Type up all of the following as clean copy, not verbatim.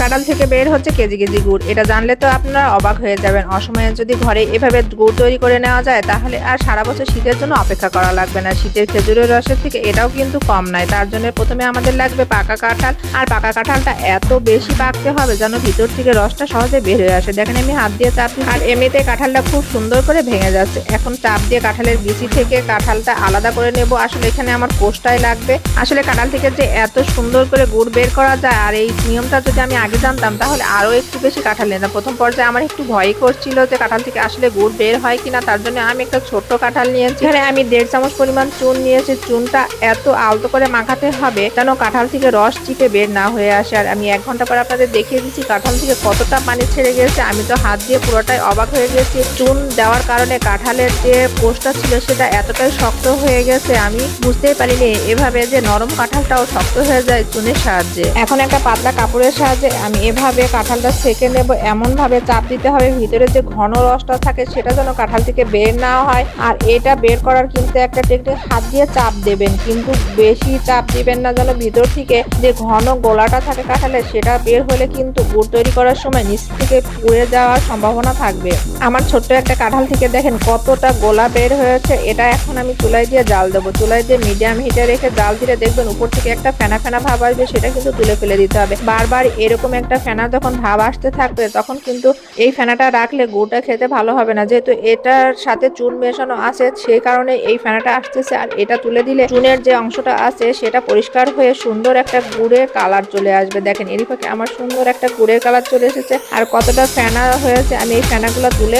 কাঁঠাল থেকে বের হচ্ছে কেজি কেজি গুড়। এটা জানলে তো আপনারা অবাক হয়ে যাবেন। অসময়ে যদি ঘরে এভাবে গুড় তৈরি করে নেওয়া যায় তাহলে আর সারা বছর শীতের জন্য অপেক্ষা করা লাগবে না। শীতের খেজুরের রসের থেকে এটাও কিন্তু কম নয়। তার জন্য প্রথমে আমাদের লাগবে পাকা কাঁঠাল। আর পাকা কাঁঠালটা এত বেশি পাকতে হবে যেন ভিতর থেকে রসটা সহজে বের হয়ে আসে। দেখেন আমি হাত দিয়ে চাপ দিচ্ছি আর এমনিতে কাঁঠালটা খুব সুন্দর করে ভেঙে যাচ্ছে। এখন চাপ দিয়ে কাঁঠালের বিচি থেকে কাঁঠালটা আলাদা করে নেব। আসলে এখানে আমার কোষটাই লাগবে। আসলে কাঁঠাল থেকে যে এত সুন্দর করে গুড় বের করা যায় আর এই নিয়মটা যদি আমি আগে জানতাম তাহলে আরো একটু বেশি কাঁঠাল নিতাম। প্রথম পর্যায়ে আমার একটু ভয় করছিল যে কাঁঠাল থেকে আসলে গুড় বের হয় কিনা। তার জন্য আমি একটা ছোট্ট কাঁঠাল নিয়েছি। এখানে আমি 1.5 চামচ পরিমাণ চুন নিয়েছি। চুনটা এত আলতো করে মাখাতে হবে যেন কাঁঠাল থেকে রস চিপে বের না হয়ে আসে। আর আমি 1 ঘন্টা পর আপনাদের দেখিয়ে দিচ্ছি কাঁঠাল থেকে কতটা পানি ছেড়ে গেছে। আমি তো হাত দিয়ে পুরোটাই অবাক হয়ে গেছি। চুন দেওয়ার কারণে কাঁঠালের যে কোষটা ছিল সেটা এতটাই শক্ত হয়ে গেছে আমি বুঝতেই পারিনি এভাবে যে নরম কাঁঠালটাও শক্ত হয়ে যায় চুনের সাহায্যে। এখন একটা পাতলা কাপড়ের সাহায্যে আমি এভাবে কাঁঠালটা ছেঁকে নেব। এমন ভাবে চাপ দিতে হবে ভিতরে যে ঘন রসটা থাকে সেটা যেন কাঁঠাল থেকে বের না হয়। আর এটা বের করার কিন্তু একটা টেকনিক, হাত দিয়ে চাপ দেবেন কিন্তু বেশি চাপ দিবেন না যেন ভিতর থেকে যে ঘন গোলাটা থাকে কাঁঠালের সেটা বের হলে কিন্তু গুড় তৈরি করার সময় নিচ থেকে পুড়ে যাওয়ার সম্ভাবনা থাকবে। আমার ছোট্ট একটা কাঁঠাল থেকে দেখেন কতটা গোলা বের হয়েছে। এটা এখন আমি চুলায় দিয়ে জাল দেবো। চুলায় দিয়ে মিডিয়াম হিটে রেখে জাল দিলে দেখবেন উপর থেকে একটা ফেনা ফেনা ভাব আসবে, সেটা কিন্তু তুলে ফেলে দিতে হবে। বারবার এরকম একটা ফেনা যখন ভাব আসতে থাকবে তখন কিন্তু এই ফেনাটা রাখলে গুড়টা খেতে ভালো হবে না। যেহেতু এটার সাথে চুন মেশানো আছে সেই কারণে এই ফেনাটা আসতেছে। আর এটা তুলে দিলে চুনের যে অংশটা আছে সেটা পরিষ্কার হয়ে সুন্দর একটা গুড়ের কালার চলে আসবে। দেখেন এরই ফাঁকে আমার সুন্দর একটা গুড়ের কালার চলে এসেছে। আর কতটা ফেনা হয়েছে আমি এই ফেনাগুলো তুলে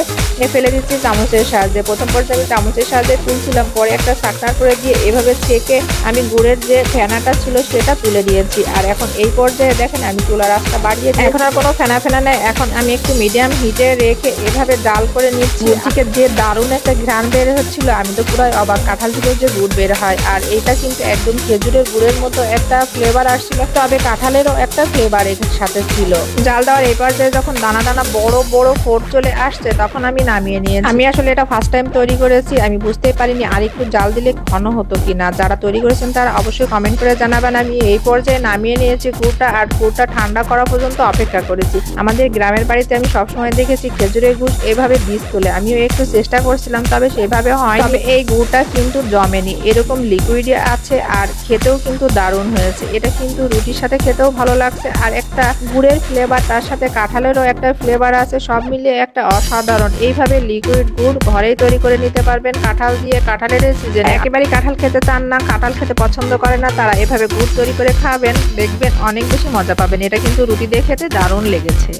ফেলে দিচ্ছি চামচের সাহায্যে। প্রথম পর্যায়ে আমি চামচের সাহায্যে তুলছিলাম, পরে একটা শাকনা করে দিয়ে এভাবে ছেঁকে আমি গুড়ের যে ফেনাটা ছিল সেটা তুলে দিয়েছি। আর এখন এই পর্যায়ে দেখেন আমি চুলার আঁচটা বাড়িয়ে এখন আর কোনো ফেনা ফেনা নেই। এখন আমি একটু মিডিয়াম হিটে রেখে এভাবে জাল করে নিচ্ছি। থেকে যে দারুণ একটা ঘ্রাণ বের হচ্ছিল আমি তো পুরো অবাক। কাঁঠাল থেকে যে গুড় বের হয় আর এটা কিন্তু একদম খেজুরের গুড়ের মতো একটা ফ্লেভার আসছিল, তবে কাঁঠালেরও একটা ফ্লেভার এর সাথে ছিল। জাল দেওয়ার এই পর্যায়ে যখন দানা দানা বড় বড় ফোট চলে আসছে তখন আমি নামিয়ে নিয়েছি। আমি আসলে এটা ফার্স্ট টাইম তৈরি করেছি, আমি বুঝতেই পারিনি আর একটু জাল দিলে ঘন হতো কিনা। যারা তৈরি করেছেন তারা অবশ্যই কমেন্ট করে জানাবেন। আমি এই পর্যায়ে নামিয়ে নিয়েছি গুড়টা আর গুড়টা ঠান্ডা করা পর্যন্ত অপেক্ষা করেছি। আমাদের গ্রামের বাড়িতে আমি সবসময় দেখেছি খেজুরের গুড় এভাবে বীজ তোলে। আমিও একটু চেষ্টা করছিলাম তবে সেভাবে হয়। তবে এই গুড়টা কিন্তু জমেনি, এরকম লিকুইড আছে আর খেতেও কিন্তু দারুণ হয়েছে। এটা কিন্তু রুটির সাথে খেতেও ভালো লাগছে আর একটা গুড়ের ফ্লেভার তার সাথে কাঁঠালেরও একটা ফ্লেভার আছে, সব মিলিয়ে একটা অসাধারণ। এইভাবে লিকুইড গুড় ঘরেই তৈরি করে নিতে পারবেন কাঁঠাল দিয়ে। কাঁঠালের সিজনে একেবারেই কাঁঠাল খেতে চান না, কাঁঠাল খেতে পছন্দ করে না, তারা এভাবে গুড় তৈরি করে খাবেন, দেখবেন অনেক বেশি মজা পাবেন। এটা কিন্তু রুটি দিয়ে খেতে দারুণ লেগেছে।